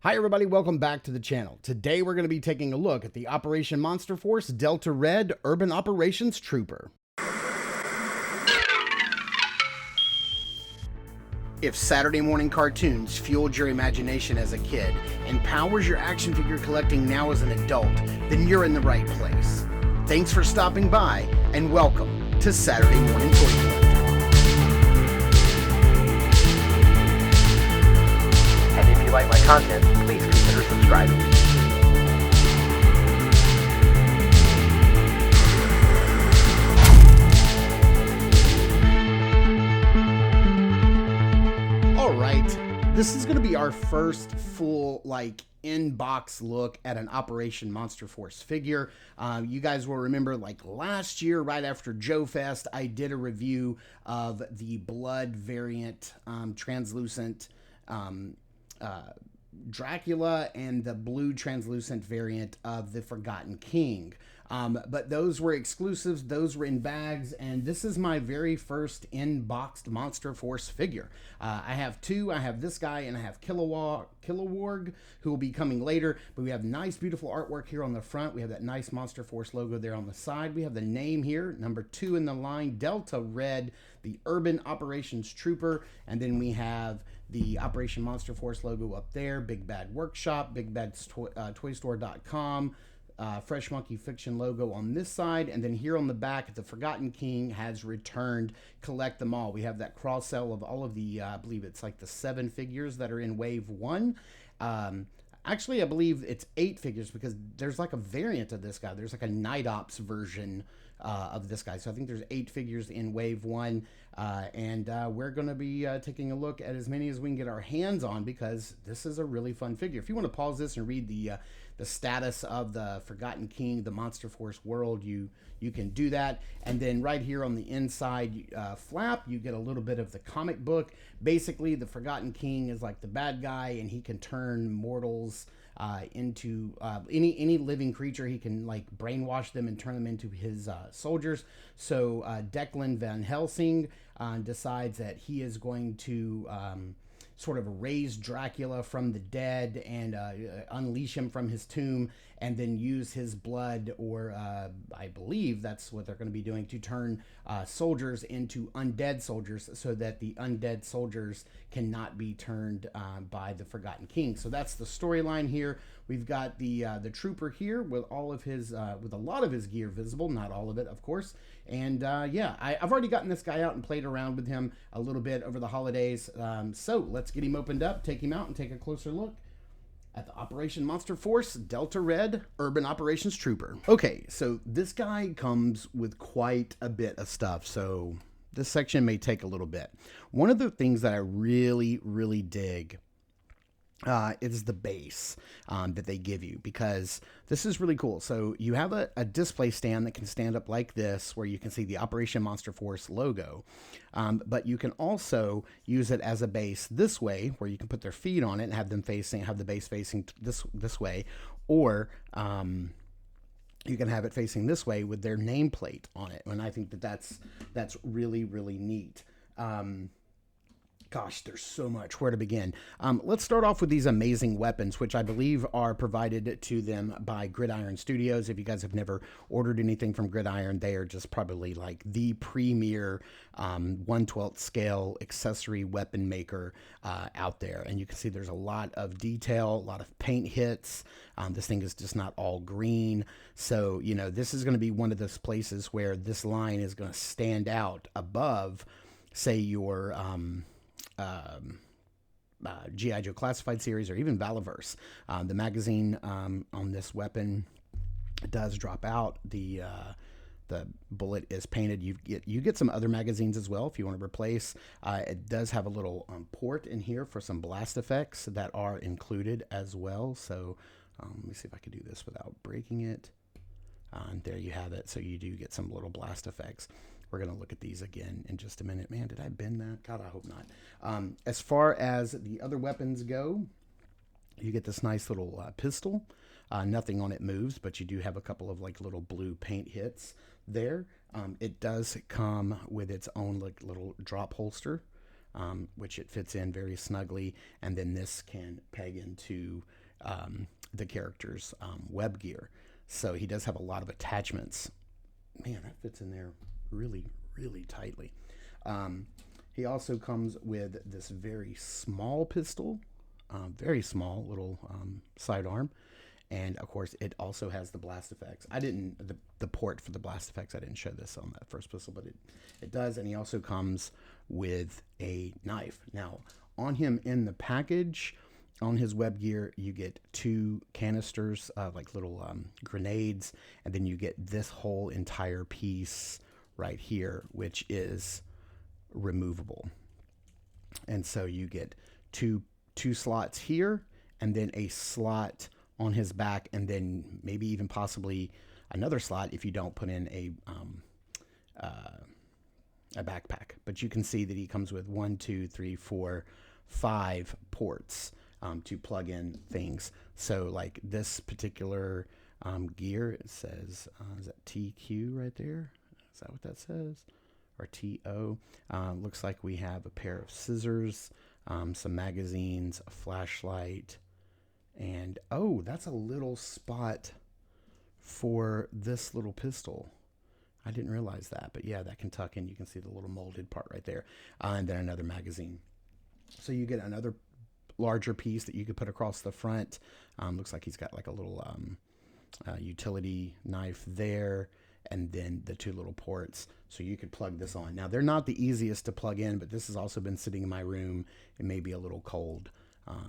Hi everybody, welcome back to the channel. Today we're going to be taking a look at the Operation Monster Force Delta Red Urban Operations Trooper. If Saturday morning cartoons fueled your imagination as a kid and powers your action figure collecting now as an adult, then you're in the right place. Thanks for stopping by and welcome to Saturday Morning Toy Collector. And if you like my content, please consider subscribing. Alright, this is going to be our first full, in-box look at an Operation Monster Force figure. You guys will remember, last year, right after Joe Fest, I did a review of the blood variant translucent Dracula and the blue translucent variant of the Forgotten King. But those were exclusives, those were in bags, and this is my very first in-boxed Monster Force figure. I have two. I have this guy and I have Kilowog, who will be coming later, but we have nice, beautiful artwork here on the front. We have that nice Monster Force logo there on the side. We have the name here, number 2 in the line, Delta Red, the Urban Operations Trooper, and then we have the Operation Monster Force logo up there, Big Bad Workshop, BigBadToyStore.com, Fresh Monkey Fiction logo on this side, and then here on the back, the Forgotten King has returned. Collect them all. We have that cross sell of all of the, I believe it's like the 7 figures that are in Wave 1. Actually, I believe it's 8 figures because there's like a variant of this guy. There's like a Night Ops version of this guy. So I think there's 8 figures in Wave 1. And we're going to be taking a look at as many as we can get our hands on because this is a really fun figure. If you want to pause this and read the status of the Forgotten King, the Monster Force world, you can do that. And then right here on the inside flap, you get a little bit of the comic book. Basically, the Forgotten King is like the bad guy, and he can turn mortals into any living creature. He can brainwash them and turn them into his soldiers. So Declan Van Helsing decides that he is going to sort of raise Dracula from the dead and unleash him from his tomb, and then use his blood, or I believe that's what they're going to be doing, to turn soldiers into undead soldiers so that the undead soldiers cannot be turned by the Forgotten King. So that's the storyline here. We've got the trooper here with all of his with a lot of his gear visible, not all of it, of course. And yeah, I've already gotten this guy out and played around with him a little bit over the holidays. So let's get him opened up, take him out, and take a closer look at the Operation Monster Force Delta Red Urban Operations Trooper. Okay, so this guy comes with quite a bit of stuff, so this section may take a little bit. One of the things that I really, really dig is the base that they give you, because this is really cool. So you have a display stand that can stand up like this, where you can see the Operation Monster Force logo, but you can also use it as a base this way, where you can put their feet on it and have the base facing this way, or you can have it facing this way with their nameplate on it. And I think that's really, really neat. Gosh, there's so much. Where to begin? Let's start off with these amazing weapons, which I believe are provided to them by Gridiron Studios. If you guys have never ordered anything from Gridiron, they are just probably like the premier 1/12 scale accessory weapon maker out there. And you can see there's a lot of detail, a lot of paint hits. This thing is just not all green. So, you know, this is going to be one of those places where this line is going to stand out above, say, your G.I. Joe Classified series, or even Valaverse. The magazine on this weapon does drop out. The bullet is painted. You get some other magazines as well if you want to replace. It does have a little port in here for some blast effects that are included as well. So let me see if I can do this without breaking it. And there you have it. So you do get some little blast effects. We're going to look at these again in just a minute. Man, did I bend that? God, I hope not. As far as the other weapons go, you get this nice little pistol. Nothing on it moves, but you do have a couple of little blue paint hits there. It does come with its own little drop holster which it fits in very snugly. And then this can peg into the character's web gear. So he does have a lot of attachments. Man, that fits in there really, really tightly. He also comes with this very small pistol, very small little sidearm. And of course, it also has the blast effects. I didn't, the port for the blast effects, I didn't show this on that first pistol, but it does. And he also comes with a knife. Now, on him in the package, on his web gear, you get 2 canisters, like little grenades, and then you get this whole entire piece right here, which is removable. And so you get two slots here, and then a slot on his back, and then maybe even possibly another slot if you don't put in a backpack. But you can see that he comes with 1, 2, 3, 4, 5 ports to plug in things. So like this particular gear, it says, is that TQ right there? Is that what that says? Or TO? Looks like we have a pair of scissors, some magazines, a flashlight, and oh, that's a little spot for this little pistol. I didn't realize that, but yeah, that can tuck in. You can see the little molded part right there, and then another magazine. So you get another larger piece that you could put across the front. Looks like he's got like a little utility knife there, and then the 2 little ports. So you could plug this on. Now, they're not the easiest to plug in, but this has also been sitting in my room. It may be a little cold,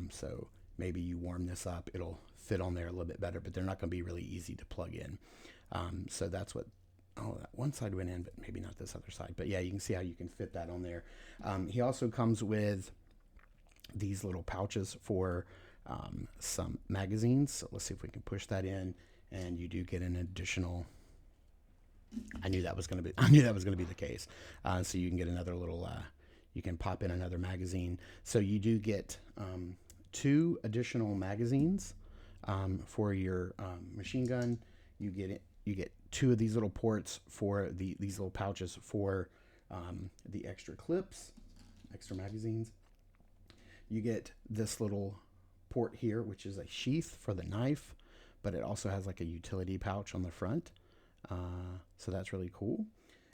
so maybe you warm this up, it'll fit on there a little bit better, but they're not going to be really easy to plug in. So that's what, oh, that one side went in, but maybe not this other side. But yeah, you can see how you can fit that on there. He also comes with these little pouches for some magazines. So let's see if we can push that in, and you do get an additional. I knew that was going to be the case. So you can get another little. You can pop in another magazine. So you do get 2 additional magazines for your machine gun. You get 2 of these little ports for these little pouches for the extra clips, extra magazines. You get this little port here, which is a sheath for the knife, but it also has like a utility pouch on the front. So that's really cool.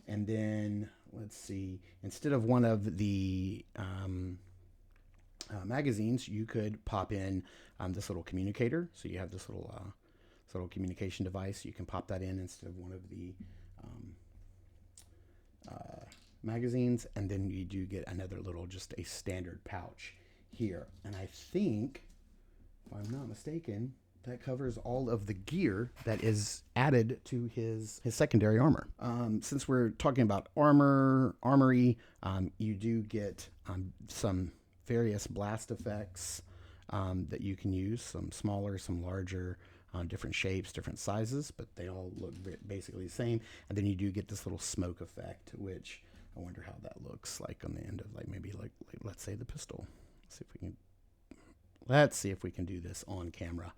And then let's see, instead of one of the magazines, you could pop in this little communicator. So you have this little communication device. You can pop that in instead of one of the magazines, and then you do get another little, just a standard pouch here. And I think, if I'm not mistaken, that covers all of the gear that is added to his secondary armor. Since we're talking about armory, you do get some various blast effects that you can use, some smaller, some larger, different shapes, different sizes, but they all look basically the same. And then you do get this little smoke effect, which I wonder how that looks like on the end of, like, maybe like let's say the pistol. Let's see if we can do this on camera.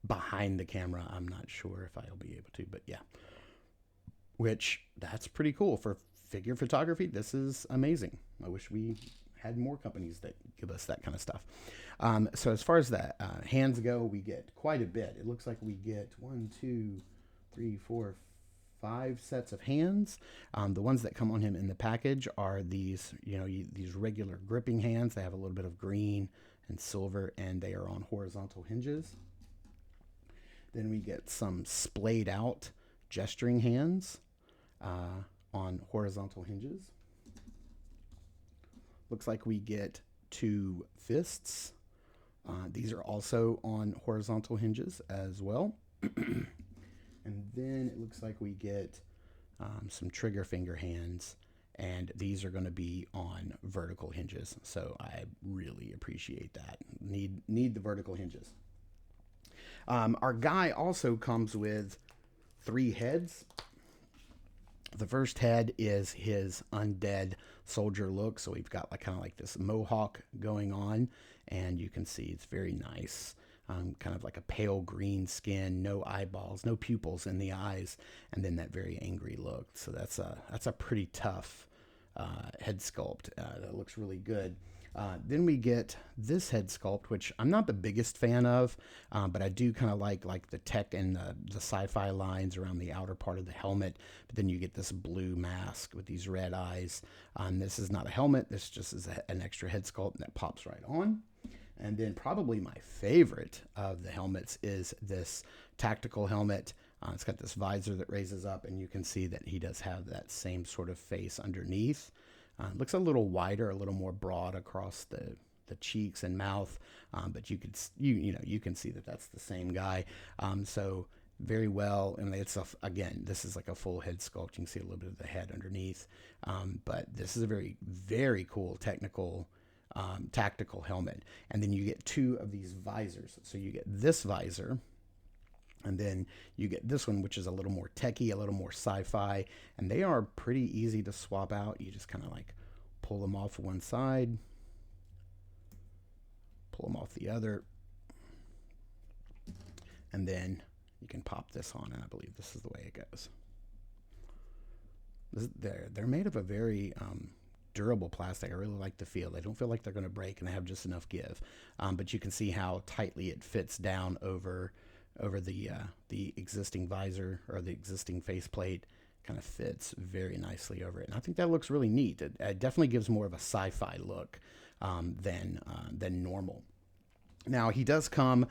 Behind the camera, I'm not sure if I'll be able to, but yeah. Which, that's pretty cool. For figure photography, this is amazing. I wish we had more companies that give us that kind of stuff. So as far as the hands go, we get quite a bit. It looks like we get 1, 2, 3, 4, 5 sets of hands. The ones that come on him in the package are these, these regular gripping hands. They have a little bit of green and silver, and they are on horizontal hinges. Then we get some splayed out gesturing hands on horizontal hinges. Looks like we get 2 fists. These are also on horizontal hinges as well. And then it looks like we get some trigger finger hands, and these are going to be on vertical hinges. So I really appreciate that. Need the vertical hinges. Our guy also comes with 3 heads. The first head is his undead soldier look. So we've got kind of like this mohawk going on, and you can see it's very nice. Kind of like a pale green skin, no eyeballs, no pupils in the eyes, and then that very angry look. So that's a pretty tough head sculpt. That looks really good. Then we get this head sculpt, which I'm not the biggest fan of, but I do kind of like the tech and the sci-fi lines around the outer part of the helmet. But then you get this blue mask with these red eyes. This is not a helmet. This just is an extra head sculpt that pops right on. And then probably my favorite of the helmets is this tactical helmet. It's got this visor that raises up, and you can see that he does have that same sort of face underneath. Looks a little wider, a little more broad across the cheeks and mouth, but you can see that that's the same guy. So very well, and it's again, this is like a full head sculpt. You can see a little bit of the head underneath, but this is a very, very cool tactical helmet. And then you get two of these visors. So you get this visor, and then you get this one, which is a little more techie, a little more sci-fi, and they are pretty easy to swap out. You just kind of like pull them off one side, pull them off the other, and then you can pop this on, and I believe this is the way it goes. They're made of a very durable plastic. I really like the feel. They don't feel like they're going to break, and they have just enough give. But you can see how tightly it fits down over the existing visor, or the existing faceplate. Kind of fits very nicely over it, and I think that looks really neat. It definitely gives more of a sci-fi look than normal. Now he does come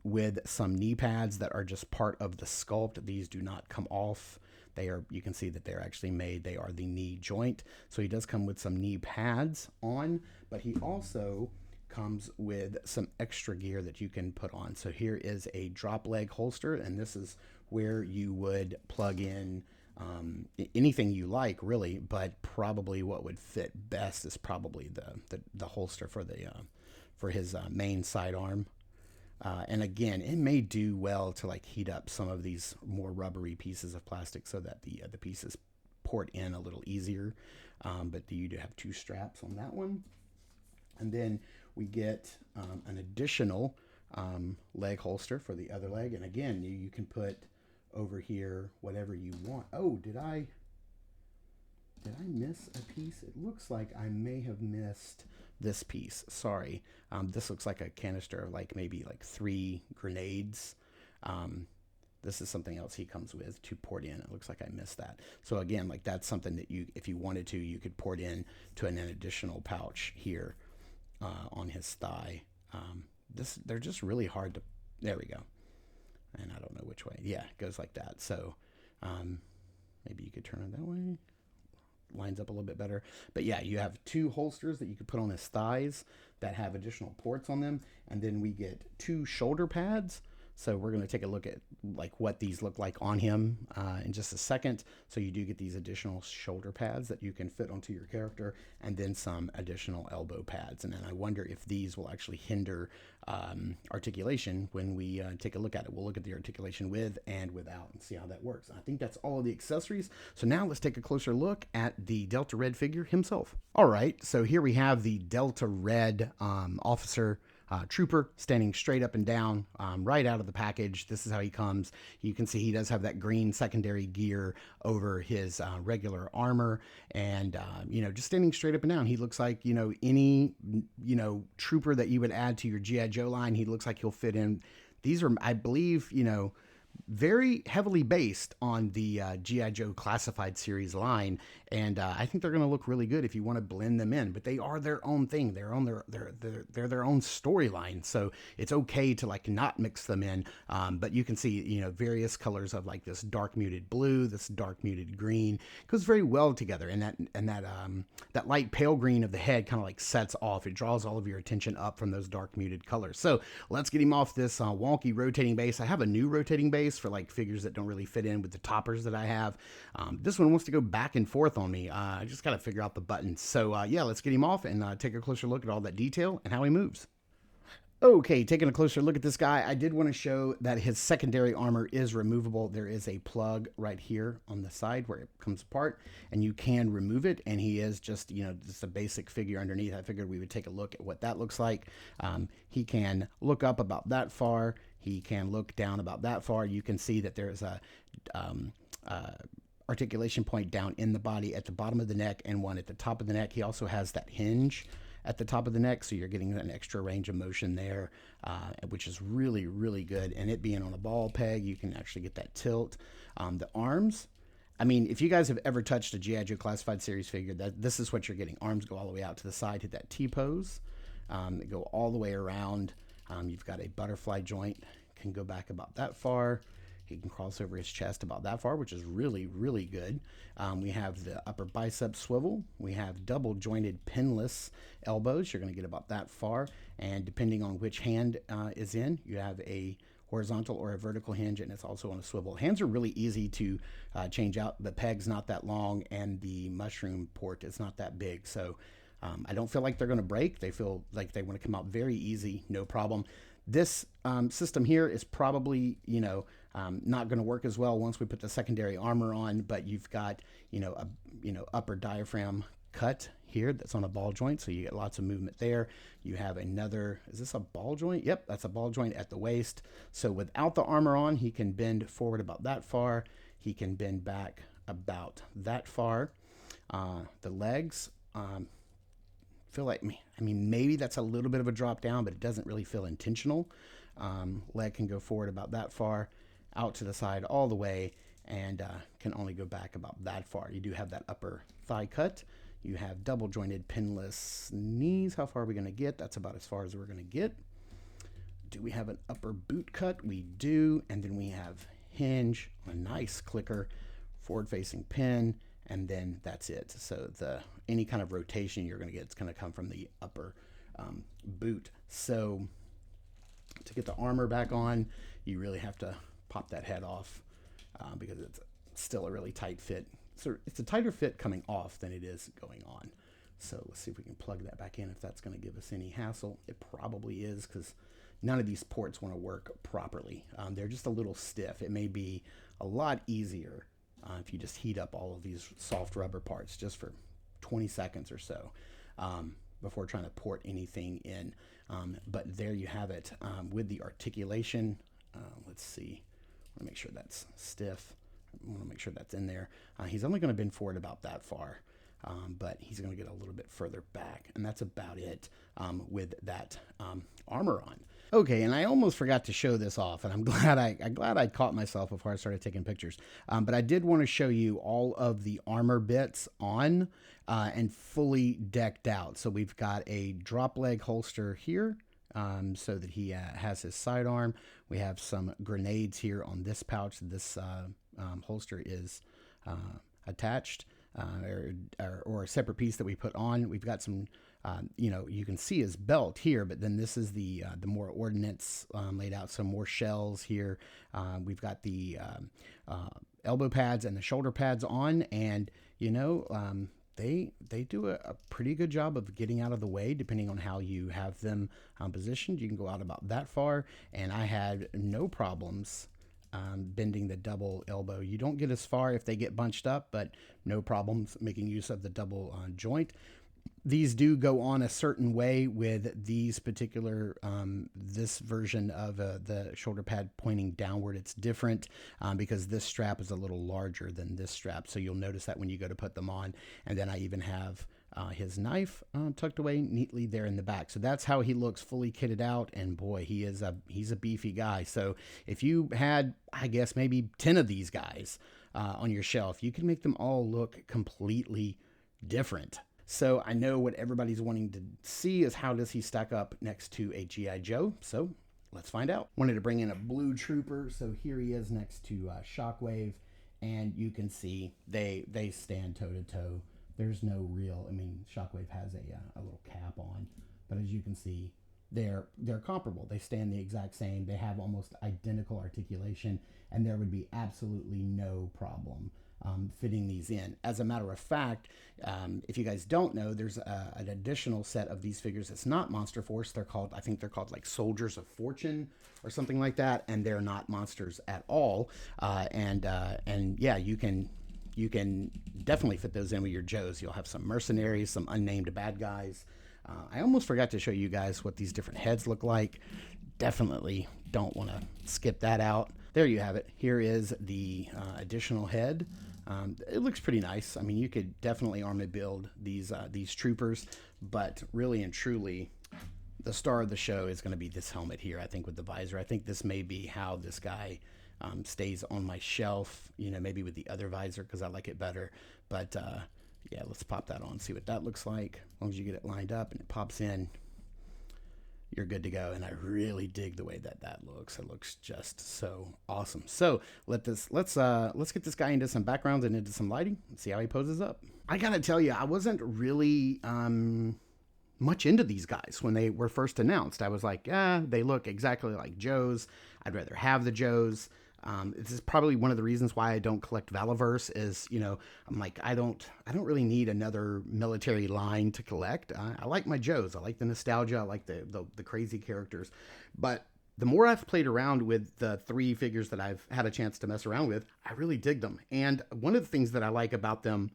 with some knee pads that are just part of the sculpt. These do not come off. You can see that they're actually made. They are the knee joint. So he does come with some knee pads on, but he also comes with some extra gear that you can put on. So here is a drop leg holster, and this is where you would plug in anything you like, really, but probably what would fit best is probably the holster for his main sidearm. And again, it may do well to like heat up some of these more rubbery pieces of plastic so that the pieces port in a little easier. But you do have two straps on that one. And then we get an additional leg holster for the other leg. And again, you can put over here whatever you want. Oh, did I miss a piece? It looks like I may have missed this piece. Sorry. This looks like a canister of maybe 3 grenades. This is something else he comes with to port in. It looks like I missed that. So again, that's something that if you wanted to, you could port in to an additional pouch here on his thigh. They're just really hard to. There we go. And I don't know which way. Yeah, it goes like that. So maybe you could turn it that way. Lines up a little bit better. But yeah, you have 2 holsters that you could put on his thighs that have additional ports on them. And then we get 2 shoulder pads. So we're going to take a look at what these look like on him in just a second. So you do get these additional shoulder pads that you can fit onto your character, and then some additional elbow pads. And then I wonder if these will actually hinder articulation when we take a look at it. We'll look at the articulation with and without and see how that works. I think that's all of the accessories. So now let's take a closer look at the Delta Red figure himself. All right, so here we have the Delta Red officer trooper standing straight up and down right out of the package. This is how he comes. You can see he does have that green secondary gear over his regular armor, and just standing straight up and down. He looks like any trooper that you would add to your G.I. Joe line. He looks like he'll fit in. These are, I believe, very heavily based on the G.I. Joe Classified series line, and I think they're going to look really good if you want to blend them in. But they are their own thing. They're their own storyline, so it's okay to not mix them in. But you can see various colors of this dark muted blue, this dark muted green goes very well together, and that light pale green of the head kind of sets off. It draws all of your attention up from those dark muted colors. So let's get him off this wonky rotating base. I have a new rotating base for figures that don't really fit in with the toppers that I have. This one wants to go back and forth on me. I just got to figure out the buttons. So yeah, let's get him off and take a closer look at all that detail and how he moves. Okay, taking a closer look at this guy, I did want to show that his secondary armor is removable. There is a plug right here on the side where it comes apart, and you can remove it, and he is just a basic figure underneath. I figured we would take a look at what that looks like. He can look up about that far. He can look down about that far. You can see that there's a articulation point down in the body at the bottom of the neck and one at the top of the neck. He also has that hinge at the top of the neck, so you're getting an extra range of motion there, which is really, really good. And it being on a ball peg, you can actually get that tilt. The arms, I mean, if you guys have ever touched a G.I. Joe Classified Series figure, this is what you're getting. Arms go all the way out to the side, hit that T-pose. They go all the way around. You've got a butterfly joint, can go back about that far. He can cross over his chest about that far, which is really, really good. We have the upper bicep swivel. We have double jointed pinless elbows. You're going to get about that far. And depending on which hand is in, you have a horizontal or a vertical hinge, and it's also on a swivel. Hands are really easy to change out. The peg's not that long, and the mushroom port is not that big. So I don't feel like they're going to break. They feel like they want to come out very easy, no problem. This system here is probably, not going to work as well once we put the secondary armor on, but you've got, a upper diaphragm cut here that's on a ball joint, so you get lots of movement there. You have another, is this a ball joint? Yep, that's a ball joint at the waist. So without the armor on, he can bend forward about that far. He can bend back about that far. The legs, feel like, maybe that's a little bit of a drop down, but it doesn't really feel intentional. Leg can go forward about that far, out to the side all the way, and can only go back about that far. You do have that upper thigh cut. You have double jointed pinless knees. How far are we going to get? That's about as far as we're going to get. Do we have an upper boot cut? We do. And then we have hinge, a nice clicker, forward facing pin, and then that's it. So any kind of rotation you're going to get, it's going to come from the upper boot. So to get the armor back on, you really have to pop that head off because it's still a really tight fit. So it's a tighter fit coming off than it is going on. So let's see if we can plug that back in, if that's going to give us any hassle. It probably is, because none of these ports want to work properly. They're just a little stiff. It may be a lot easier if you just heat up all of these soft rubber parts just for 20 seconds or so before trying to port anything in. But there you have it with the articulation. Let's see. I want to make sure that's stiff. I want to make sure that's in there. He's only going to bend forward about that far, but he's going to get a little bit further back, and that's about it with that armor on. Okay, and I almost forgot to show this off, and I'm glad I caught myself before I started taking pictures. But I did want to show you all of the armor bits on and fully decked out. So we've got a drop leg holster here, so that he has his sidearm. We have some grenades here on this pouch. This holster is attached, or a separate piece that we put on. We've got some, you can see his belt here, but then this is the more ordnance laid out, some more shells here. We've got the elbow pads and the shoulder pads on, and they do a pretty good job of getting out of the way depending on how you have them positioned. You can go out about that far, and I had no problems bending the double elbow. You don't get as far if they get bunched up, but no problems making use of the double joint. These do go on a certain way with these particular, this version of the shoulder pad pointing downward. It's different because this strap is a little larger than this strap. So you'll notice that when you go to put them on. And then I even have his knife tucked away neatly there in the back. So that's how he looks fully kitted out. And boy, he's a beefy guy. So if you had, I guess, maybe 10 of these guys on your shelf, you can make them all look completely different. So I know what everybody's wanting to see is how does he stack up next to a G.I. Joe. So let's find out. Wanted to bring in a blue trooper. So here he is next to Shockwave. And you can see they stand toe to toe. There's no real, Shockwave has a little cap on. But as you can see, they're comparable. They stand the exact same. They have almost identical articulation. And there would be absolutely no problem fitting these in. As a matter of fact, if you guys don't know, there's an additional set of these figures. It's not Monster Force. I think they're called like Soldiers of Fortune or something like that, and they're not monsters at all. And yeah, you can definitely fit those in with your Joes. You'll have some mercenaries, some unnamed bad guys. I almost forgot to show you guys what these different heads look like. Definitely don't want to skip that out. There you have it. Here is the additional head It looks pretty nice. I mean, you could definitely armor build these troopers, but really and truly, the star of the show is going to be this helmet here, I think, with the visor. I think this may be how this guy stays on my shelf, you know, maybe with the other visor because I like it better. But yeah, let's pop that on, see what that looks like. As long as you get it lined up and it pops in, you're good to go. And I really dig the way that that looks. It looks just so awesome. So let's get this guy into some backgrounds and into some lighting and see how he poses up. I gotta tell you, I wasn't really much into these guys when they were first announced. I was like, they look exactly like Joe's. I'd rather have the Joe's. This is probably one of the reasons why I don't collect Valaverse is, you know, I'm like, I don't really need another military line to collect. I like my Joes. I like the nostalgia. I like the crazy characters. But the more I've played around with the 3 figures that I've had a chance to mess around with, I really dig them. And one of the things that I like about them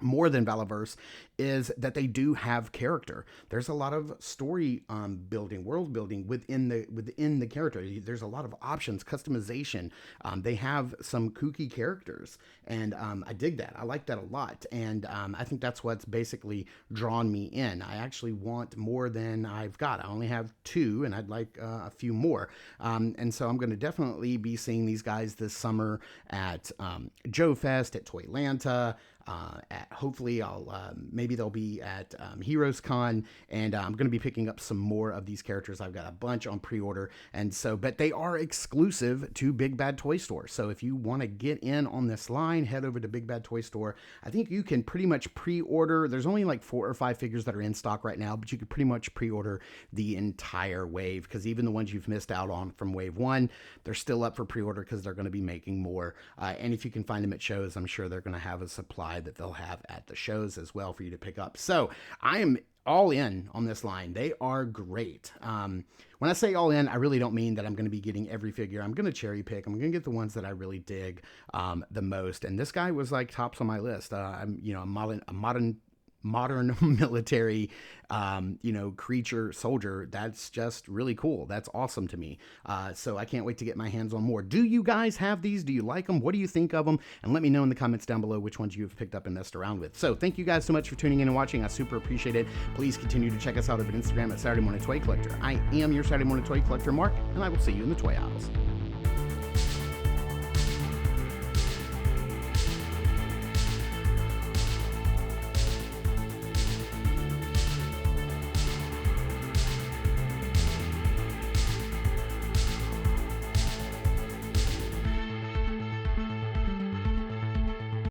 more than Valaverse is that they do have character. There's a lot of story building, world building within the character. There's a lot of options, customization. They have some kooky characters, and I dig that. I like that a lot, and I think that's what's basically drawn me in. I actually want more than I've got. I only have 2, and I'd like a few more. And so I'm going to definitely be seeing these guys this summer at Joe Fest, at Toylanta. Hopefully maybe they'll be at Heroes Con, and I'm going to be picking up some more of these characters. I've got a bunch on pre-order, and so, but they are exclusive to Big Bad Toy Store. So if you want to get in on this line, head over to Big Bad Toy Store. I think you can pretty much pre-order. There's only like 4 or 5 figures that are in stock right now, but you could pretty much pre-order the entire wave, because even the ones you've missed out on from wave 1, they're still up for pre-order because they're going to be making more. And if you can find them at shows, I'm sure they're going to have a supply that they'll have at the shows as well for you to pick up. So I am all in on this line. They are great. When I say all in, I really don't mean that I'm going to be getting every figure. I'm going to cherry pick. I'm going to get the ones that I really dig the most. And this guy was like tops on my list. I'm, you know, a modern military, creature soldier. That's just really cool. That's awesome to me. So I can't wait to get my hands on more. Do you guys have these? Do you like them? What do you think of them? And let me know in the comments down below which ones you've picked up and messed around with. So thank you guys so much for tuning in and watching. I super appreciate it. Please continue to check us out over Instagram at Saturday Morning Toy Collector. I am your Saturday Morning Toy Collector, Mark, and I will see you in the toy aisles.